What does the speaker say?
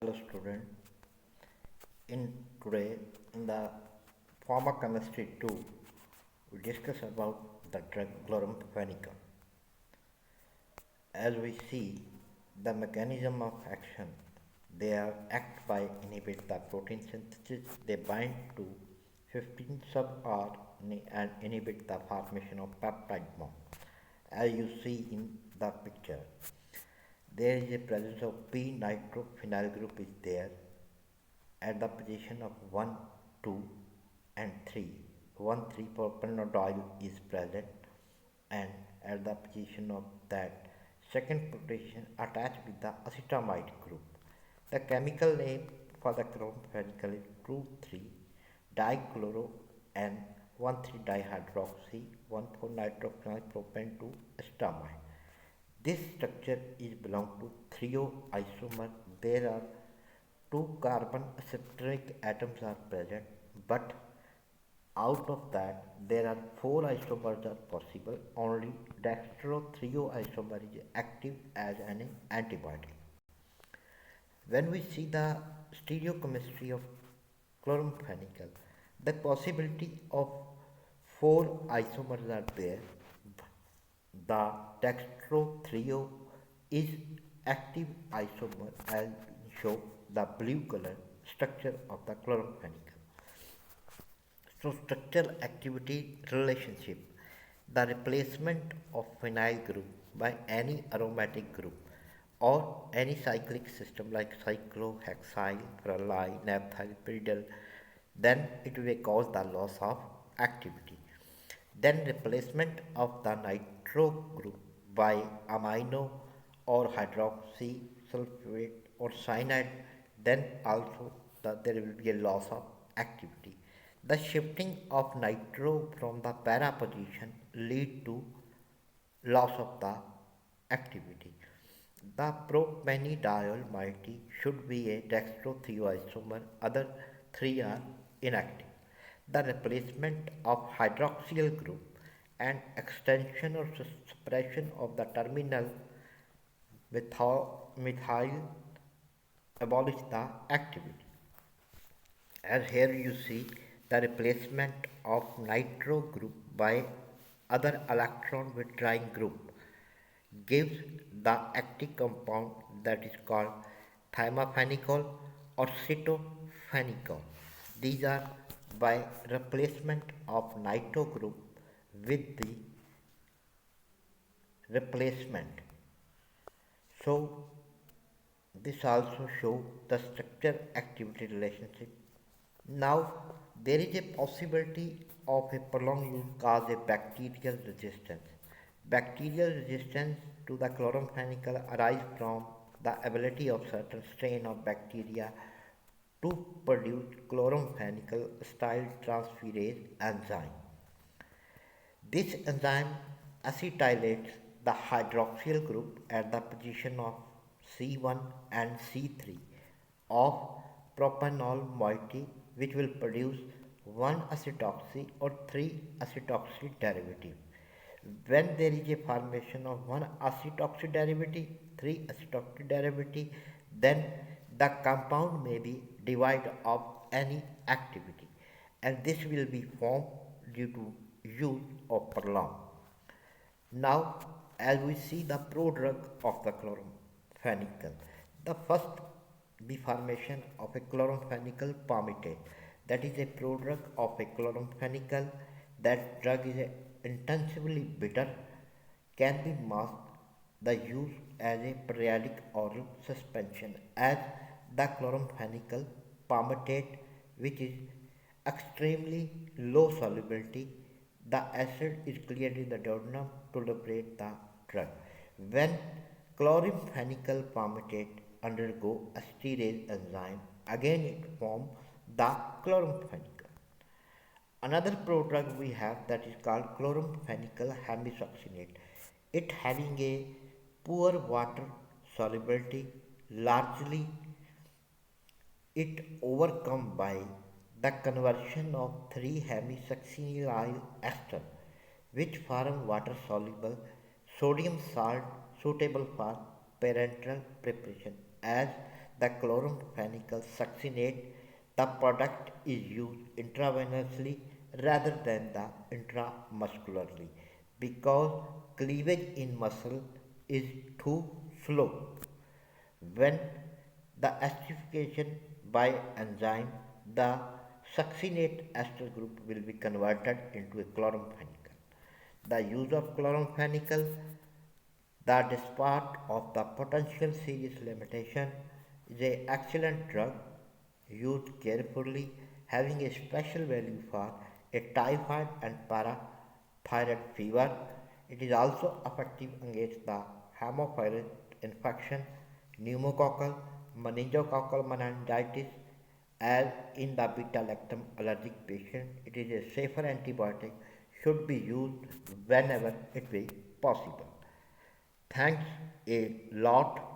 Hello student, in today in the pharmacochemistry 2 we discuss about the drug chloramphenicol. As we see the mechanism of action, they are act by inhibit the protein synthesis, they bind to 15 sub RNA and inhibit the formation of peptide bond. As you see in the picture, there is a presence of p nitrophenyl group is there at the position of 1, 2 and 3. 1, 3 propanediol is present and at the position of that second position attached with the acetamide group. The chemical name for the chloramphenicol is 2,3 dichloro and 1,3 dihydroxy 1,4 nitrophenyl propane 2 acetamide. This structure is belong to thioisomer. There are two carbon acetonic atoms are present, but out of that there are four isomers are possible. Only dextrothioisomer is active as an antibiotic. When we see the stereochemistry of chloramphenicol, the possibility of four isomers are there. The dextrothio is active isomer as show the blue color structure of the chloramphenicol. So structural activity relationship, the replacement of phenyl group by any aromatic group or any cyclic system like cyclohexyl, pyrrolide, naphthyl, pyridyl, then it will cause the loss of activity. Then replacement of the nitro group by amino or hydroxy sulfate or cyanide, then also there will be a loss of activity. The shifting of nitro from the para position lead to loss of the activity. The propanediol moiety should be a dextrothioisomer, other three are inactive. The replacement of hydroxyl group and extension or suppression of the terminal methyl abolish the activity. As here you see the replacement of nitro group by other electron withdrawing group gives the active compound that is called thymophenicol or cytophenicol. These are by replacement of nitro group with the replacement. So this also show the structure activity relationship. Now there is a possibility of a prolonged use cause a bacterial resistance. Bacterial resistance to the chloramphenicol arise from the ability of certain strain of bacteria to produce chloramphenicol style transferase enzyme. This enzyme acetylates the hydroxyl group at the position of C1 and C3 of propanol moiety, which will produce 1 acetoxy or 3 acetoxy derivative. When there is a formation of 1 acetoxy derivative, 3 acetoxy derivative, then the compound may be devoid of any activity, and this will be formed due to use of prolong. Now, as we see the prodrug of the chloramphenicol, the first the formation of a chloramphenicol palmitate, that is a prodrug of a chloramphenicol. That drug is intensively bitter, can be masked the use as a periodic oral suspension as the chloramphenicol palmitate, which is extremely low solubility. The acid is cleared in the duodenum to liberate the drug. When chloramphenicol palmitate undergo esterase enzyme, again it forms the chloramphenicol. Another prodrug we have that is called chloramphenicol hemisuccinate. It having a poor water solubility, largely it overcome by the conversion of 3 hemisuccinyl ester which form water soluble sodium salt suitable for parenteral preparation as the chloramphenicol succinate, the product is used intravenously rather than the intramuscularly because cleavage in muscle is too slow. When the esterification by enzyme, the succinate ester group will be converted into a chloramphenicol. The use of chloramphenicol, that is part of the potential serious limitation, is an excellent drug used carefully, having a special value for a typhoid and parathyroid fever. It is also effective against the Haemophilus infection, pneumococcal, meningococcal meningitis, as in the beta-lactam allergic patient. It is a safer antibiotic, should be used whenever it is possible. Thanks a lot